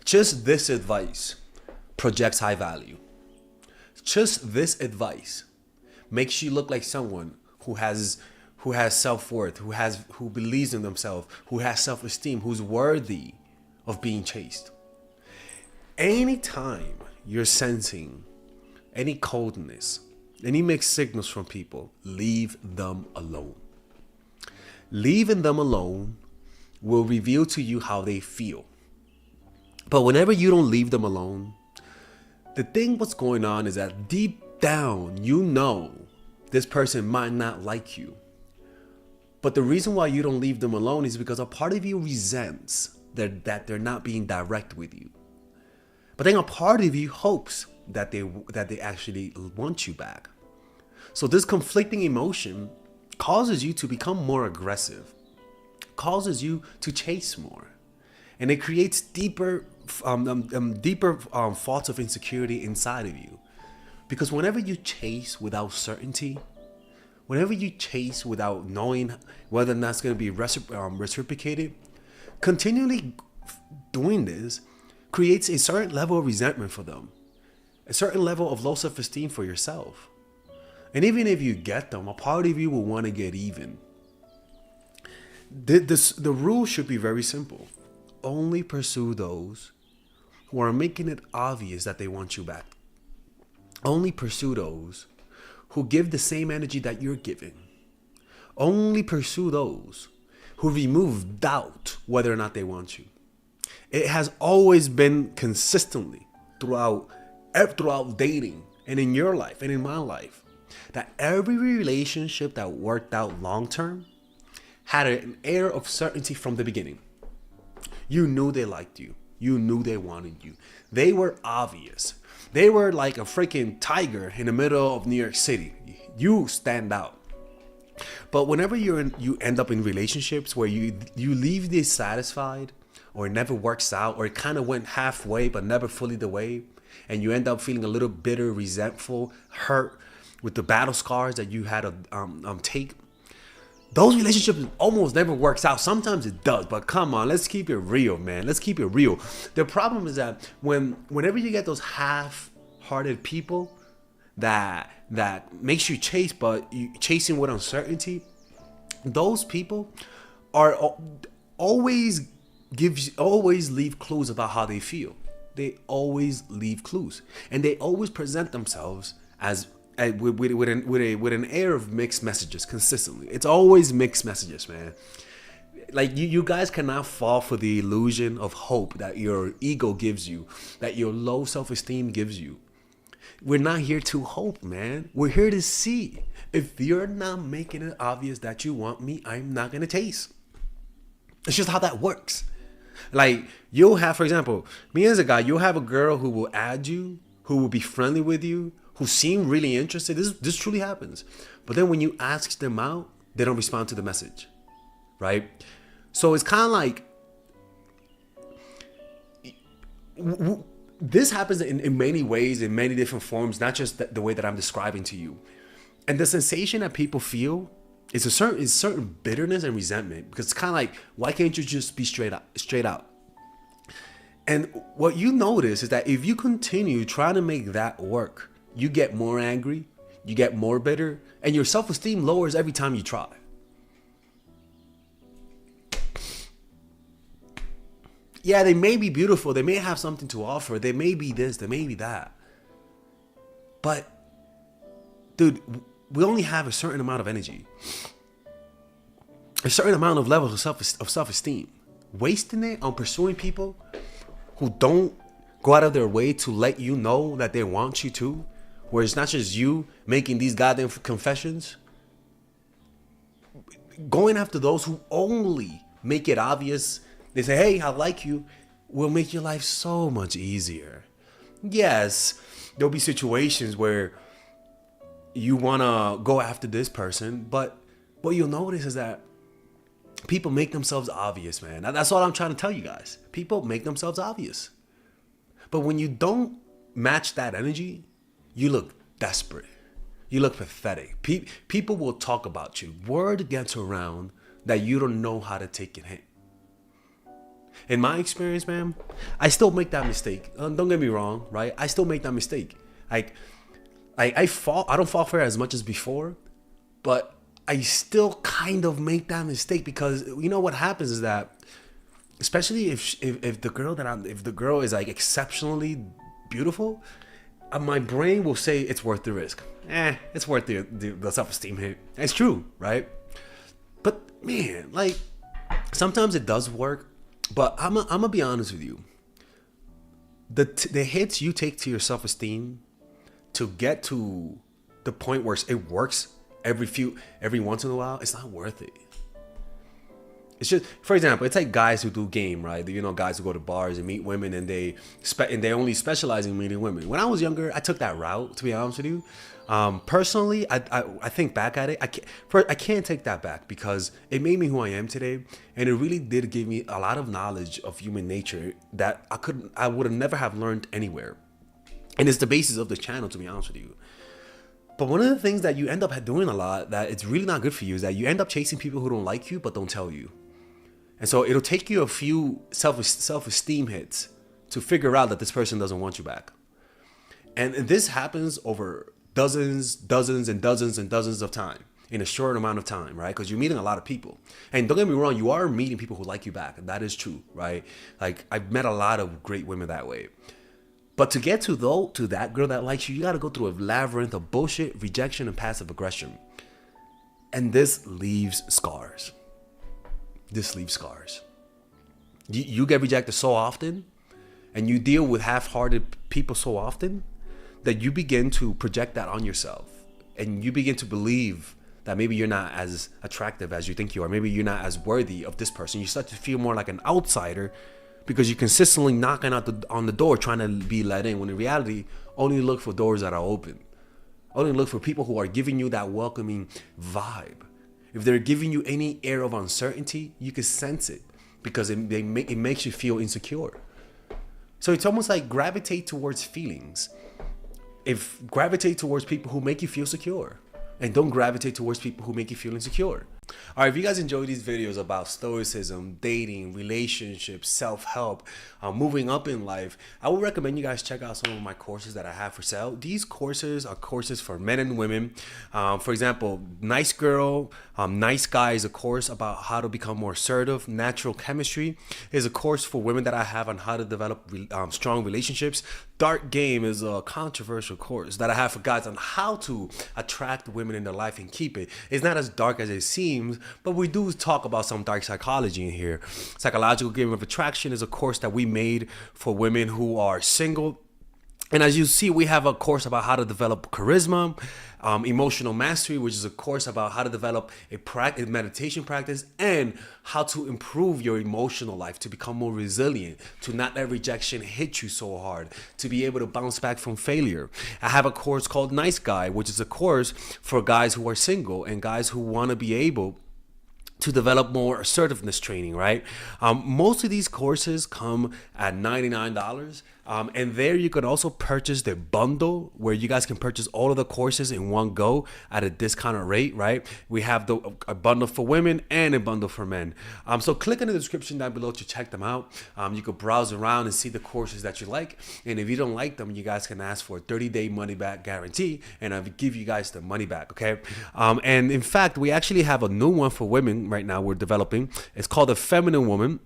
Just this advice projects high value. Just this advice makes you look like someone who has self-worth, who believes in themselves, who has self-esteem, who's worthy of being chased. Anytime you're sensing any coldness, any mixed signals from people, leave them alone. Leaving them alone will reveal to you how they feel. But whenever you don't leave them alone, the thing what's going on is that deep down, you know this person might not like you. But the reason why you don't leave them alone is because a part of you resents that they're not being direct with you. But then a part of you hopes that they actually want you back. So this conflicting emotion causes you to become more aggressive, causes you to chase more, and it creates deeper thoughts of insecurity inside of you. Because whenever you chase without certainty, whenever you chase without knowing whether or not it's going to be reciprocated, continually doing this creates a certain level of resentment for them, a certain level of low self-esteem for yourself. And even if you get them, a part of you will want to get even. The rule should be very simple. Only pursue those who are making it obvious that they want you back. Only pursue those who give the same energy that you're giving. Only pursue those who remove doubt whether or not they want you. It has always been consistently throughout dating and in your life and in my life that every relationship that worked out long term had an air of certainty from the beginning. You knew they liked you. You knew they wanted you. They were obvious. They were like a freaking tiger in the middle of New York City. You stand out. But whenever you end up in relationships where you leave dissatisfied, or it never works out, or it kind of went halfway but never fully the way, and you end up feeling a little bitter, resentful, hurt with the battle scars that you had to take, those relationships almost never works out. Sometimes it does, but come on, let's keep it real, man. Let's keep it real. The problem is that whenever you get those half-hearted people that makes you chase, but you chasing with uncertainty, those people are always leave clues about how they feel. They always leave clues, and they always present themselves as with an air of mixed messages consistently. It's always mixed messages, man. Like you guys cannot fall for the illusion of hope that your ego gives you, that your low self-esteem gives you. We're not here to hope, man. We're here to see. If you're not making it obvious that you want me, I'm not gonna taste. It's just how that works. Like you'll have, for example, me as a guy, you'll have a girl who will add you, who will be friendly with you, who seem really interested. This truly happens. But then when you ask them out, they don't respond to the message, right? So it's kind of like this happens in many ways, in many different forms, not just the way that I'm describing to you. And the sensation that people feel is a certain bitterness and resentment, because it's kind of like, why can't you just be straight out? And what you notice is that if you continue trying to make that work, you get more angry, you get more bitter, and your self-esteem lowers every time you try. Yeah, they may be beautiful, they may have something to offer, they may be this, they may be that. But, dude, we only have a certain amount of energy, a certain amount of levels of self-esteem. Wasting it on pursuing people who don't go out of their way to let you know that they want you too, where it's not just you making these goddamn confessions. Going after those who only make it obvious, they say, hey, I like you, will make your life so much easier. Yes, there'll be situations where you want to go after this person, but what you'll notice is that people make themselves obvious, man. That's all I'm trying to tell you guys. People make themselves obvious. But when you don't match that energy, you look desperate. You look pathetic. People will talk about you. Word gets around that you don't know how to take a hint. In my experience, man, I still make that mistake. Don't get me wrong, right? I still make that mistake. Like, I fall. I don't fall for it as much as before, but I still kind of make that mistake because you know what happens is that, especially if the girl is like exceptionally beautiful, my brain will say it's worth the risk. It's worth the self-esteem hit. It's true, right? But man, like sometimes it does work. But I'm gonna be honest with you. The hits you take to your self-esteem to get to the point where it works every once in a while, it's not worth it. It's just, for example, it's like guys who do game, right? You know, guys who go to bars and meet women and they only specialize in meeting women. When I was younger, I took that route, to be honest with you. Personally, I think back at it, I can't take that back because it made me who I am today, and it really did give me a lot of knowledge of human nature that I would have never have learned anywhere. And it's the basis of the channel, to be honest with you. But one of the things that you end up doing a lot that it's really not good for you is that you end up chasing people who don't like you but don't tell you. And so it'll take you a few self-esteem hits to figure out that this person doesn't want you back. And this happens over dozens and dozens of time in a short amount of time, right? Because you're meeting a lot of people. And don't get me wrong, you are meeting people who like you back. And that is true, right? Like I've met a lot of great women that way. But to get to that girl that likes you, you got to go through a labyrinth of bullshit, rejection, and passive aggression. And this leaves scars. You get rejected so often, and you deal with half-hearted people so often, that you begin to project that on yourself. And you begin to believe that maybe you're not as attractive as you think you are. Maybe you're not as worthy of this person. You start to feel more like an outsider because you're consistently knocking on the door trying to be let in, when in reality, only look for doors that are open. Only look for people who are giving you that welcoming vibe. If they're giving you any air of uncertainty, you can sense it because it makes you feel insecure. So it's almost like gravitate towards feelings. Gravitate towards people who make you feel secure, and don't gravitate towards people who make you feel insecure. All right, if you guys enjoy these videos about stoicism, dating, relationships, self-help, moving up in life, I would recommend you guys check out some of my courses that I have for sale. These courses are courses for men and women. For example, Nice Girl, Nice Guy is a course about how to become more assertive. Natural Chemistry is a course for women that I have on how to develop strong relationships. Dark Game is a controversial course that I have for guys on how to attract women in their life and keep it. It's not as dark as it seems, but we do talk about some dark psychology in here. Psychological Game of Attraction is a course that we made for women who are single. And as you see, we have a course about how to develop charisma, emotional mastery, which is a course about how to develop a meditation practice and how to improve your emotional life, to become more resilient, to not let rejection hit you so hard, to be able to bounce back from failure. I have a course called Nice Guy, which is a course for guys who are single and guys who want to be able to develop more assertiveness training, right? Most of these courses come at $99. And there you can also purchase the bundle where you guys can purchase all of the courses in one go at a discounted rate, right? We have a bundle for women and a bundle for men. So click in the description down below to check them out. You can browse around and see the courses that you like. And if you don't like them, you guys can ask for a 30-day money-back guarantee, and I'll give you guys the money back, okay? And in fact, we actually have a new one for women right now we're developing. It's called The Feminine Woman.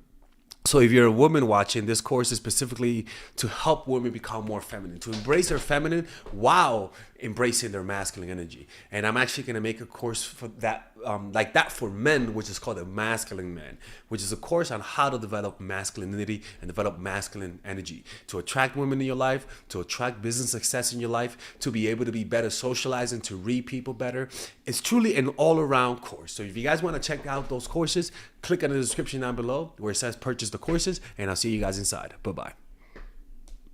So if you're a woman watching, this course is specifically to help women become more feminine, to embrace their feminine while embracing their masculine energy. And I'm actually going to make a course for that, like that for men, which is called the Masculine Man, which is a course on how to develop masculinity and develop masculine energy, to attract women in your life, to attract business success in your life, to be able to be better socializing, to read people better. It's truly an all-around course. So if you guys want to check out those courses, click on the description down below where it says purchase the courses, and I'll see you guys inside. Bye-bye.